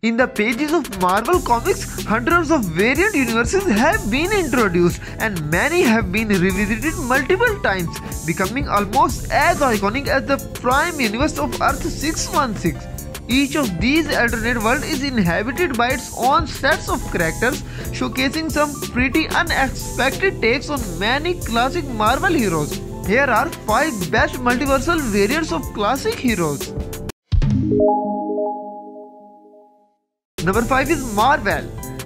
In the pages of Marvel Comics, hundreds of variant universes have been introduced and many have been revisited multiple times, becoming almost as iconic as the prime universe of Earth 616. Each of these alternate worlds is inhabited by its own sets of characters, showcasing some pretty unexpected takes on many classic Marvel heroes. Here are 5 best multiversal variants of classic heroes. Number 5 is Marvel.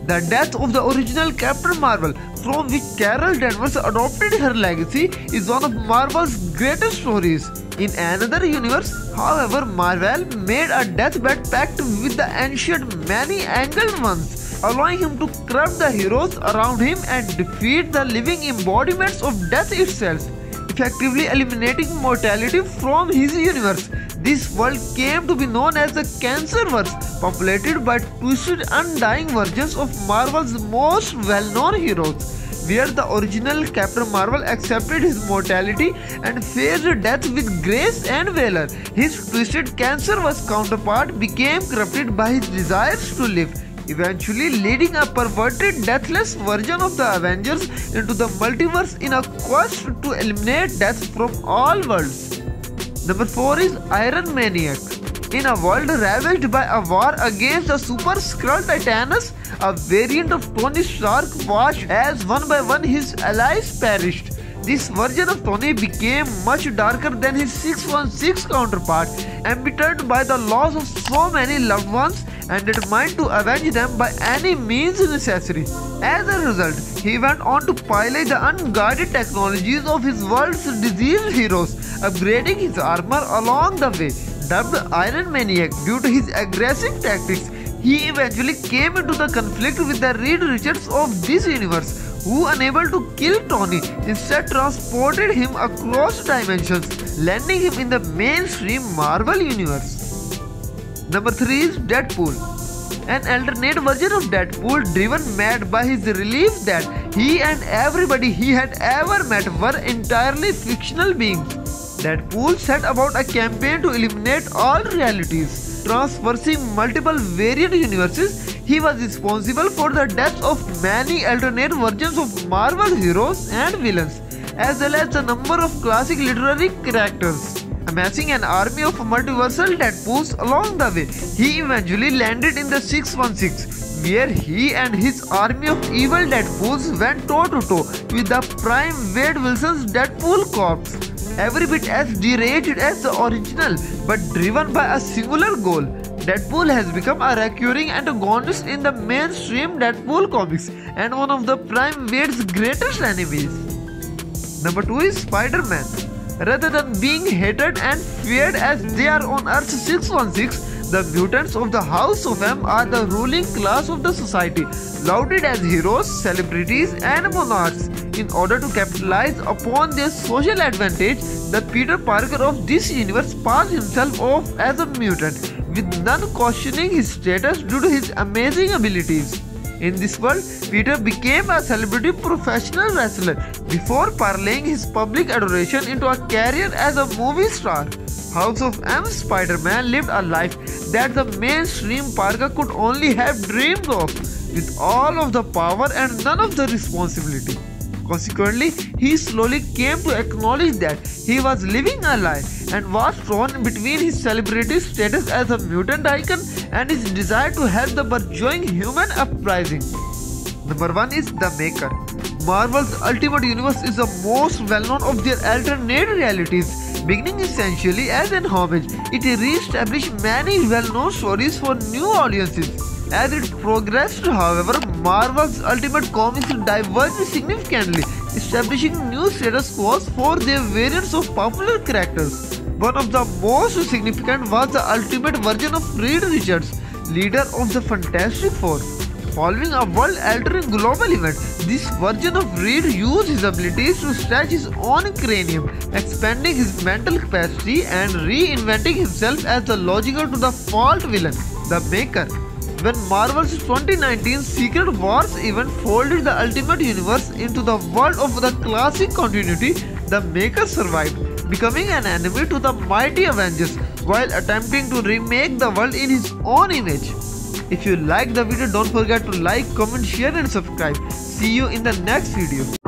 The death of the original Captain Marvel, from which Carol Danvers adopted her legacy, is one of Marvel's greatest stories. In another universe, however, Marvel made a deathbed pact with the ancient many-angled ones, allowing him to corrupt the heroes around him and defeat the living embodiments of death itself, effectively eliminating mortality from his universe. This world came to be known as the Cancerverse, populated by twisted, undying versions of Marvel's most well-known heroes, where the original Captain Marvel accepted his mortality and faced death with grace and valor. His twisted Cancerverse counterpart became corrupted by his desires to live, eventually leading a perverted, deathless version of the Avengers into the multiverse in a quest to eliminate death from all worlds. Number 4 is Iron Maniac. In a world ravaged by a war against the Super Skrull Titanus, a variant of Tony Stark watched as one by one his allies perished. This version of Tony became much darker than his 616 counterpart, embittered by the loss of so many loved ones and determined to avenge them by any means necessary. As a result, he went on to pilot the unguarded technologies of his world's diseased heroes, upgrading his armor along the way. Dubbed Iron Maniac due to his aggressive tactics, he eventually came into the conflict with the Reed Richards of this universe, who, unable to kill Tony, instead transported him across dimensions, landing him in the mainstream Marvel universe. Number 3 is Deadpool. An alternate version of Deadpool, driven mad by his relief that he and everybody he had ever met were entirely fictional beings. Deadpool set about a campaign to eliminate all realities. Traversing multiple variant universes, he was responsible for the deaths of many alternate versions of Marvel heroes and villains, as well as a number of classic literary characters, amassing an army of multiversal Deadpools along the way. He eventually landed in the 616, where he and his army of evil Deadpools went toe-to-toe with the prime Wade Wilson's Deadpool Corps, every bit as deranged as the original, but driven by a singular goal. Deadpool has become a recurring antagonist in the mainstream Deadpool comics and one of the Prime Wade's greatest enemies. Number 2 is SpiderMan. Rather than being hated and feared as they are on Earth 616, the mutants of the House of M are the ruling class of the society, lauded as heroes, celebrities, and monarchs. In order to capitalize upon their social advantage, the Peter Parker of this universe passed himself off as a mutant, with none questioning his status due to his amazing abilities. In this world, Peter became a celebrity professional wrestler before parlaying his public adoration into a career as a movie star. House of M Spider-Man lived a life that the mainstream Parker could only have dreamed of, with all of the power and none of the responsibility. Consequently, he slowly came to acknowledge that he was living a lie and was torn between his celebrity status as a mutant icon and his desire to help the burgeoning human uprising. Number 1 is The Maker. Marvel's Ultimate Universe is the most well-known of their alternate realities. Beginning essentially as an homage, it re-established many well-known stories for new audiences. As it progressed, however, Marvel's Ultimate Comics diverged significantly, establishing new status quos for their variants of popular characters. One of the most significant was the Ultimate version of Reed Richards, leader of the Fantastic Four. Following a world-altering global event, this version of Reed used his abilities to stretch his own cranium, expanding his mental capacity and reinventing himself as the logical to the fault villain, the Maker. When Marvel's 2019 Secret Wars event folded the Ultimate Universe into the world of the classic continuity, the Maker survived, becoming an enemy to the mighty Avengers while attempting to remake the world in his own image. If you like the video, don't forget to like, comment, share and subscribe. See you in the next video.